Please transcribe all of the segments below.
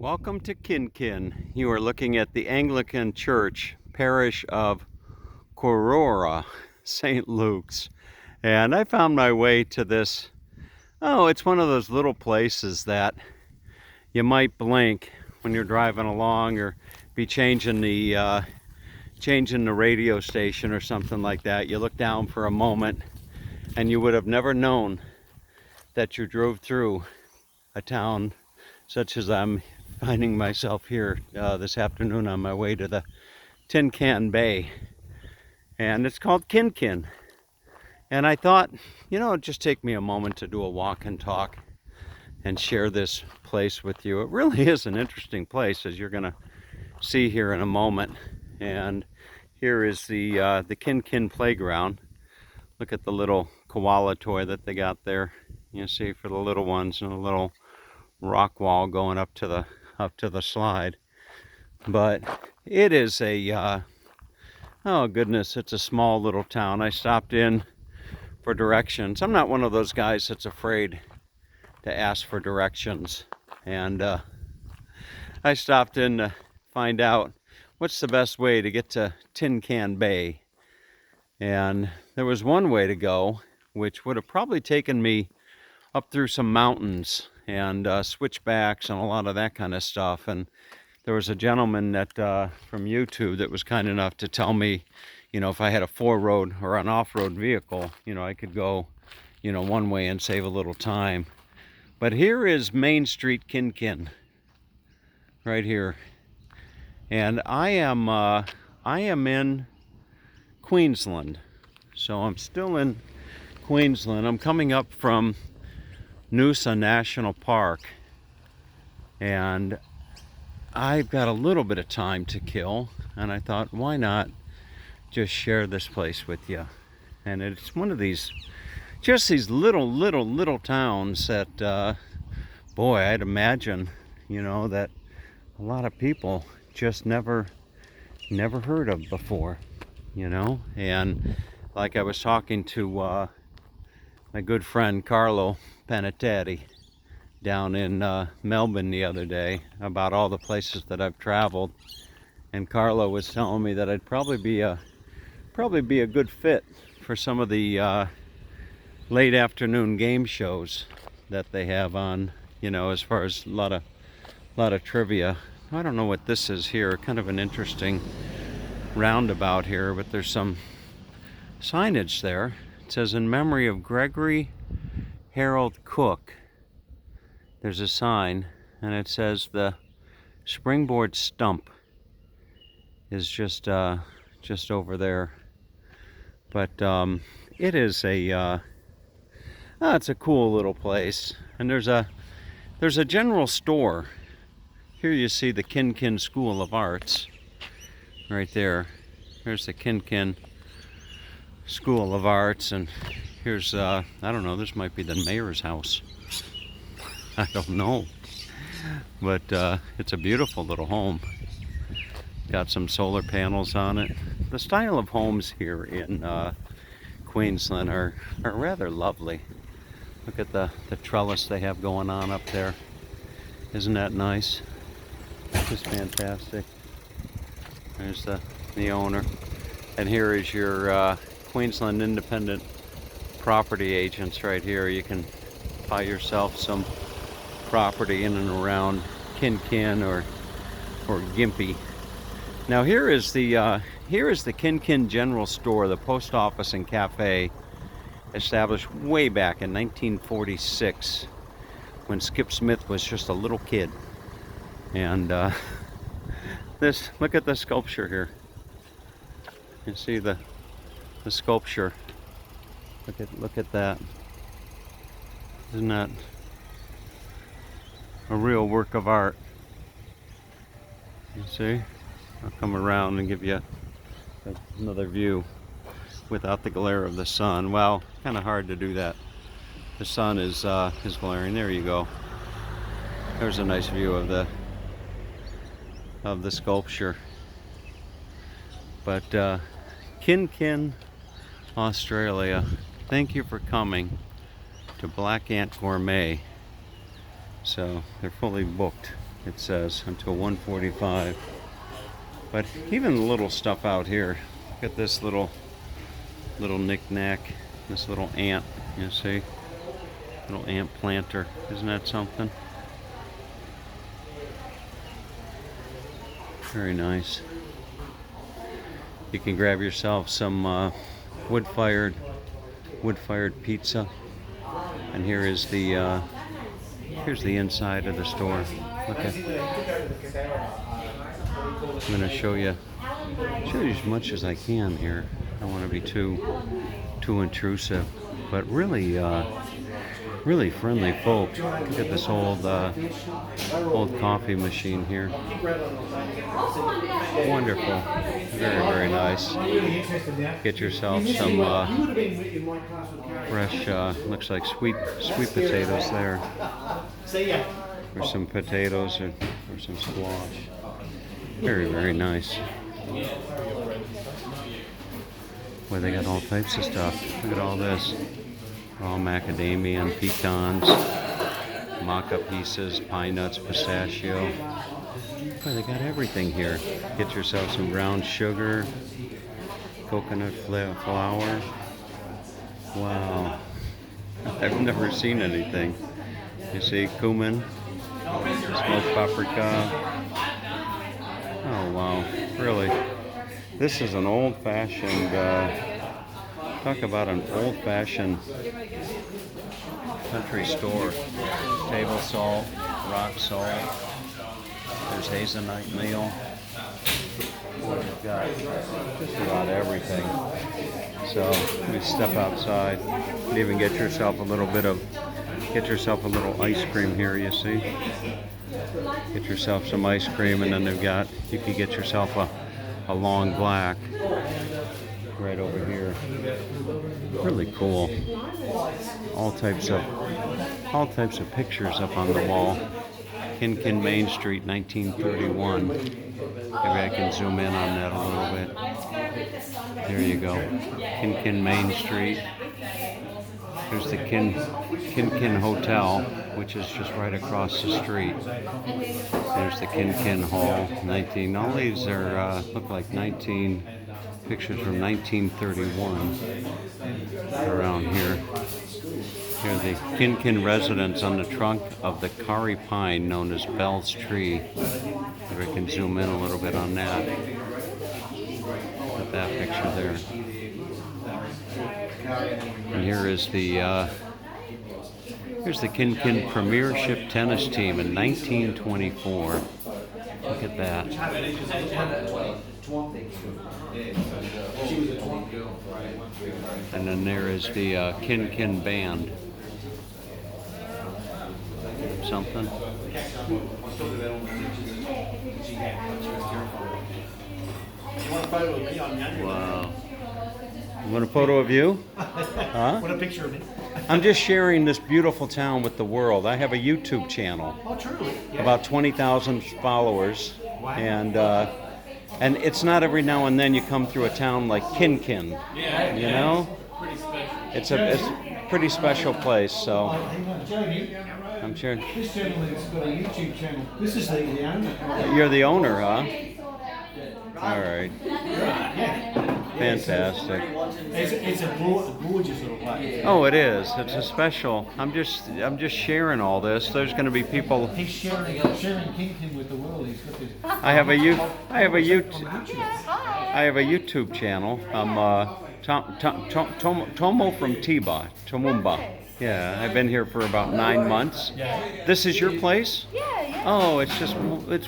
Welcome to Kinkin. You are looking at the Anglican Church, parish of Corora, St. Luke's. And I found my way to this. Oh, it's one of those little places that you might blink when you're driving along or be changing the radio station or something like that. You look down for a moment and you would have never known that you drove through a town such as I'm finding myself here this afternoon on my way to the Tin Can Bay. And it's called Kinkin. And I thought, it'd just take me a moment to do a walk and talk and share this place with you. It really is an interesting place, as you're going to see here in a moment. And here is the Kinkin playground. Look at the little koala toy that they got there. You see, for the little ones, and a little rock wall going up to the slide. But it is oh goodness, it's a small little town. I stopped in for directions. I'm not one of those guys that's afraid to ask for directions, and I stopped in to find out what's the best way to get to Tin Can Bay. And there was one way to go, which would have probably taken me up through some mountains and switchbacks and a lot of that kind of stuff. And there was a gentleman that from YouTube that was kind enough to tell me, if I had a four-road or an off-road vehicle, I could go, one way and save a little time. But here is Main Street, Kinkin, right here, and I am in Queensland. So I'm still in Queensland. I'm coming up from Noosa National Park, and I've got a little bit of time to kill, and I thought, why not just share this place with you? And it's one of these, just these little towns that, boy, I'd imagine, that a lot of people just never heard of before, and like I was talking to my good friend Carlo Panettati down in Melbourne the other day about all the places that I've traveled, and Carlo was telling me that I'd probably be a good fit for some of the late afternoon game shows that they have on, as far as a lot of trivia. I don't know what this is here, kind of an interesting roundabout here, but there's some signage there. It says, in memory of Gregory Harold Cook. There's a sign, and it says the springboard stump is just over there. But it is it's a cool little place. And there's a general store. Here you see the Kinkin School of Arts right there. There's the Kinkin School of Arts, and here's I don't know, this might be the mayor's house. I don't know, but it's a beautiful little home. Got some solar panels on it. The style of homes here in Queensland are rather lovely. Look at the trellis they have going on up there. Isn't that nice? Just fantastic. There's the owner, and here is your Queensland Independent Property Agents right here. You can buy yourself some property in and around Kinkin or Gympie. Now here is the Kinkin General Store, the post office and cafe, established way back in 1946 when Skip Smith was just a little kid. And look at the sculpture here. You see the sculpture. Look at that. Isn't that a real work of art? You see? I'll come around and give you another view without the glare of the sun. Well, kind of hard to do that. The sun is glaring. There you go. There's a nice view of the sculpture. But Kinkin, Australia. Thank you for coming to Black Ant Gourmet. So they're fully booked. It says until 1:45. But even the little stuff out here. Look at this little knick-knack. This little ant, you see? Little ant planter. Isn't that something? Very nice. You can grab yourself some wood-fired pizza. And here is the here's the inside of the store. Okay. I'm gonna show you as much as I can here. I don't want to be too intrusive, but really really friendly folks. Look at this old coffee machine here. Wonderful, very nice. Get yourself some fresh, looks like sweet potatoes there, or some potatoes or some squash. Very nice. Boy, they got all types of stuff. Look at all this. Raw macadamia and pecans, maca pieces, pine nuts, pistachio. Boy, they got everything here. Get yourself some brown sugar, coconut flour. Wow. I've never seen anything. You see cumin, smoked paprika. Oh wow, really? This is an old-fashioned, talk about an old-fashioned country store. Table salt, rock salt. There's hazelnut meal. We've got just about everything. So you step outside and even get yourself a little ice cream here, you see. Get yourself some ice cream, and then you can get yourself a long black right over here. Really cool. All types of pictures up on the wall. Kinkin Main Street, 1931. Maybe I can zoom in on that a little bit. There you go. Kinkin Main Street. There's the Kinkin Hotel, which is just right across the street. There's the Kinkin Hall. All these are look like pictures from 1931 around here. Here are the Kinkin residence on the trunk of the Kari pine known as Bell's tree. If I can zoom in a little bit on that. Look at that picture there. And here is here's the Kinkin Premiership tennis team in 1924. Look at that. And then there is the Kinkin band. Something. Wow. You want a photo of you? Huh? Want a picture of me? I'm just sharing this beautiful town with the world. I have a YouTube channel. Oh, truly? Yeah. About 20,000 followers. Wow. And it's not every now and then you come through a town like Kinkin. Yeah. You know? Pretty special. It's a pretty special place, so Jamie, I'm sure. this gentleman's got a YouTube channel. This is the owner. You're the owner, huh? All right. Fantastic. It's a gorgeous little place. Oh, it is. It's a special. I'm just sharing all this. There's going to be people. He's sharing Kinkin with the world. He's got this. I have a YouTube channel. I'm Tomo from Tomumba. Yeah, I've been here for about 9 months. Yeah. This is your place? Yeah. Oh, it's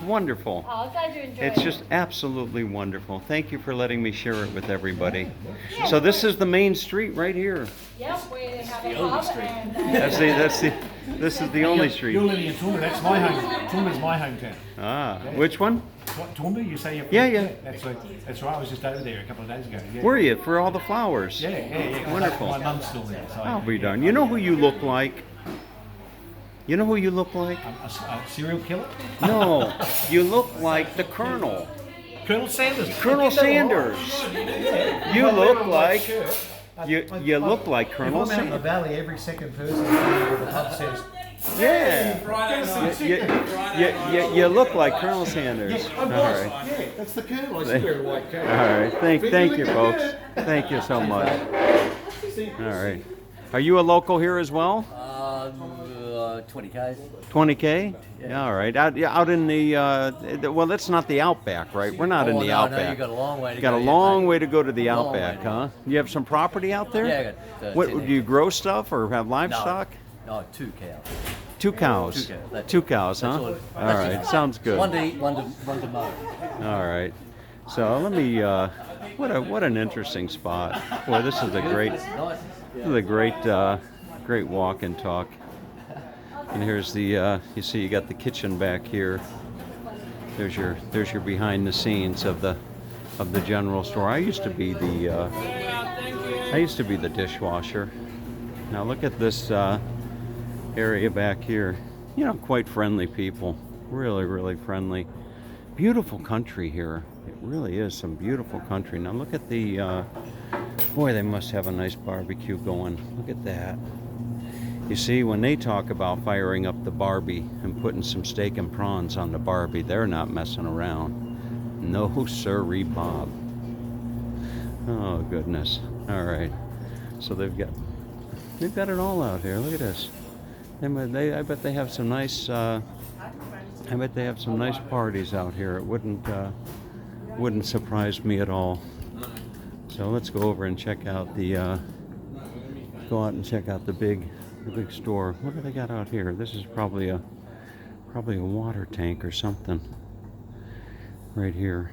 wonderful. Oh, glad you enjoyed It's it. just absolutely wonderful. Thank you for letting me share it with everybody. So this is the main street right here. Yep, we have a pub and This is the only street. You're living in Toowoomba. That's my home. Toomba's my hometown. Ah, which one? What, Toowoomba? You say you're from? Yeah. That's right. I was just over there a couple of days ago. Yeah. Were you for all the flowers? Yeah. Wonderful. My mum's still there. So I'll be darned. You know who you look like? You know who you look like? a serial killer? No, you look like the Colonel. Colonel Sanders. Colonel Sanders. You look like you look like Colonel If I'm out in the Sanders. valley, every second person in the pub says, Yeah. You look like Colonel Sanders. I'm All boss. right. Yeah, that's the colonel. I see wear a white coat. All right. Thank you, folks. Thank you so much. All right. Are you a local here as well? 20K. 20K? Yeah, all right. Out in the well, that's not the Outback, right? We're not in the No, Outback. you got a long way to Got go. a yet, long mate. way to go to the Long way Outback, to go. huh? You have some property out there? Yeah, I got What 10 do you grow stuff or have livestock? No, 2 cows. 2 cows. 2 cows, that's Two it. cows, huh? That's All right, sounds good. One to eat, one to mow. All right. So let me. What an interesting spot. Boy, this is a great. Nice. This is a great walk and talk. And here's the. You see, you got the kitchen back here. There's your behind the scenes of the general store. I used to be the. I used to be the dishwasher. Now look at this area back here. You know, quite friendly people. Really friendly. Beautiful country here. It really is some beautiful country. Now look at the, boy, they must have a nice barbecue going. Look at that. You see, when they talk about firing up the Barbie and putting some steak and prawns on the Barbie, they're not messing around. No sirree, Bob. Oh goodness. All right. So they've got it all out here. Look at this. I bet they have some nice. I bet they have some nice parties out here. It wouldn't surprise me at all. So let's go over and check out the. Go out and check out the big store. What do they got out here? This is probably a water tank or something. Right here.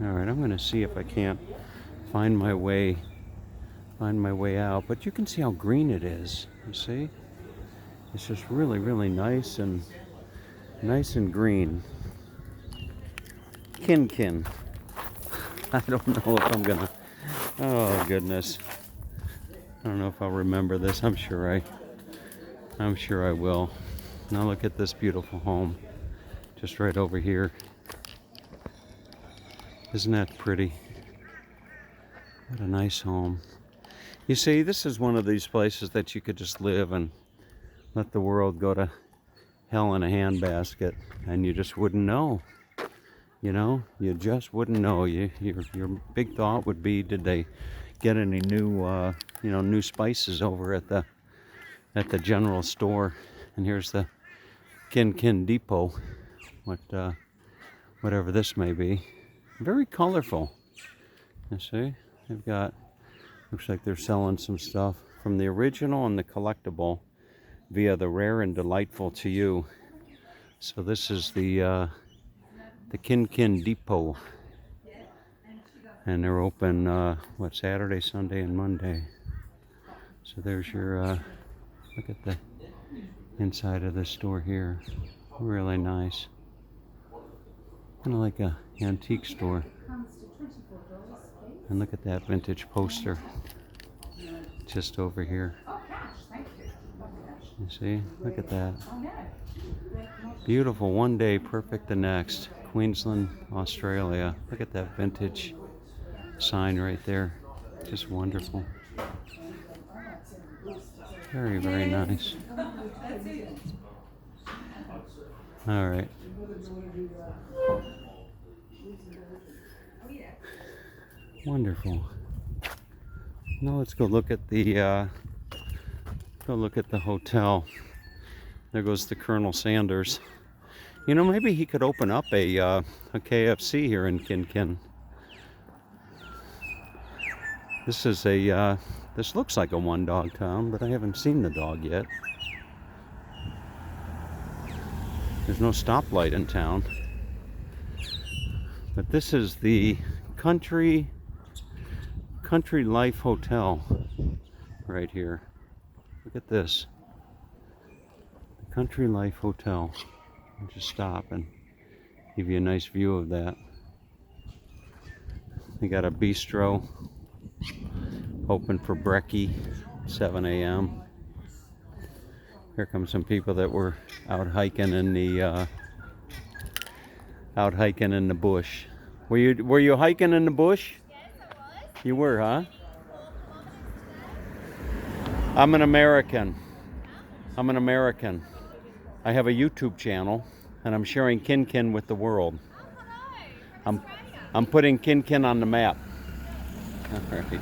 All right, I'm gonna see if I can't find my way out. But you can see how green it is. You see? It's just really nice and green. Kinkin. I don't know if I'm gonna. Oh goodness. I don't know if I'll remember this. I'm sure I will. Now look at this beautiful home, just right over here. Isn't that pretty? What a nice home. You see, this is one of these places that you could just live and let the world go to hell in a handbasket, and you just wouldn't know. You know, you just wouldn't know. Your big thought would be, did they get any new, new spices over at the general store? And here's the Kinkin Depot, whatever this may be. Very colorful. You see, they've got. Looks like they're selling some stuff from the original and the collectible via the rare and delightful to you. So this is the Kinkin Depot, and they're open Saturday, Sunday, and Monday. So there's your look at the inside of this store here. Really nice, kind of like a antique store. And look at that vintage poster just over here. You see? Look at that. Beautiful one day, perfect the next. Queensland, Australia. Look at that vintage sign right there. Just wonderful. Very nice. All right. Wonderful. Now let's go look at the hotel. There goes the Colonel Sanders. You know, maybe he could open up a KFC here in Kinkin. This is this looks like a one-dog town, but I haven't seen the dog yet. There's no stoplight in town. But this is the Country Life Hotel right here. Look at this. The Country Life Hotel. I'll just stop and give you a nice view of that. They got a bistro open for brekkie, 7 a.m. Here come some people that were out hiking in the bush. Were you hiking in the bush? Yes, I was. You were, huh? I'm an American. I'm an American. I have a YouTube channel, and I'm sharing Kinkin with the world. I'm putting Kinkin on the map. All right.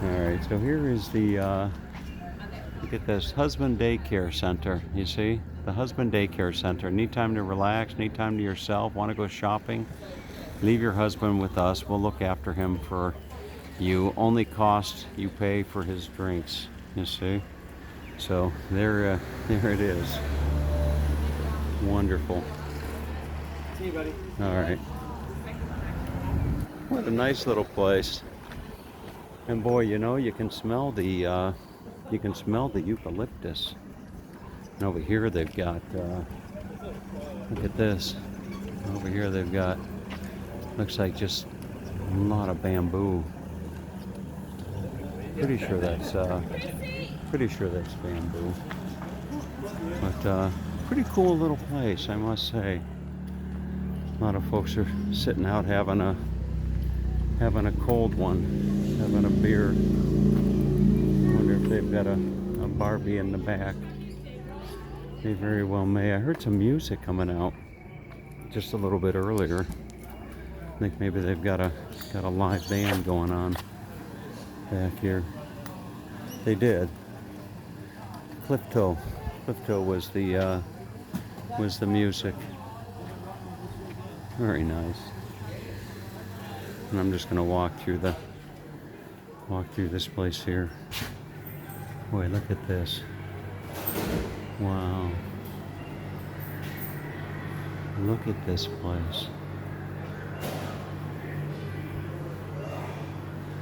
All right. So here is the look at this husband daycare center. You see the husband daycare center. Need time to relax. Need time to yourself. Want to go shopping? Leave your husband with us. We'll look after him for you. Only cost you pay for his drinks. You see. So there it is. Wonderful. See you, buddy. All right. What a nice little place. And boy, you know, you can smell the eucalyptus. And over here they've got look at this. Over here they've got looks like just a lot of bamboo. Pretty sure that's bamboo. But pretty cool little place, I must say. A lot of folks are sitting out having a cold one, having a beer. I wonder if they've got a Barbie in the back. They very well may. I heard some music coming out just a little bit earlier. I think maybe they've got a live band going on back here. They did. Clifto was the music. Very nice. And I'm just gonna walk through this place here. Boy, look at this. Wow. Look at this place.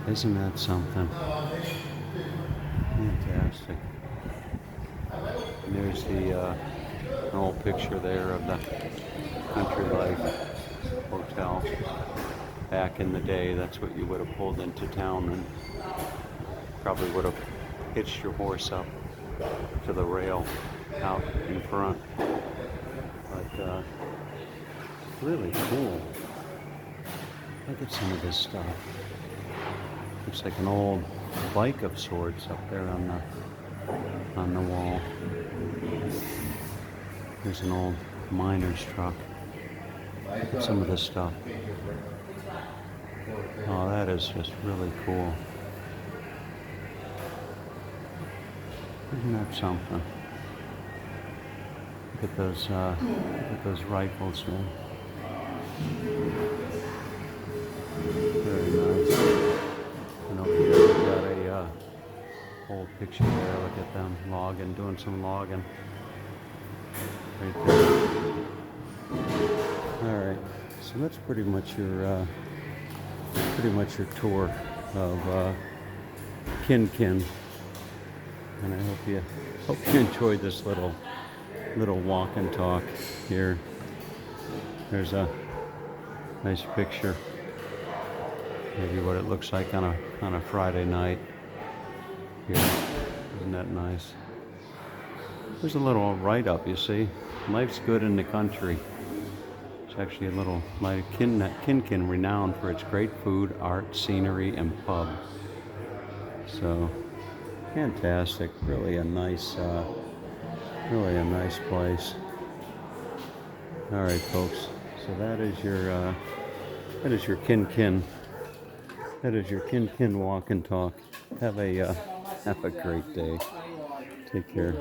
Isn't that something? Fantastic. And there's an old picture there of the Country Life Hotel. Back in the day, that's what you would have pulled into town and probably would have hitched your horse up to the rail out in front. But really cool. Look at some of this stuff. Looks like an old bike of sorts up there on the wall. There's an old miner's truck. Look at some of this stuff. Oh, that is just really cool. Isn't that something? Look at those rifles, man. Very nice. And over here we've got a old picture there. Look at them logging, doing some logging. Right there. All right. So that's pretty much your tour of Kinkin. And I hope you enjoyed this little walk and talk here. There's a nice picture. Maybe what it looks like on a Friday night here. Isn't that nice? There's a little write-up, you see. Life's good in the country. It's actually a little like Kinkin, renowned for its great food, art, scenery, and pub. So fantastic. Really a nice place. All right, folks. So that is your Kinkin. That is your Kinkin walk and talk. Have a great day. Take care.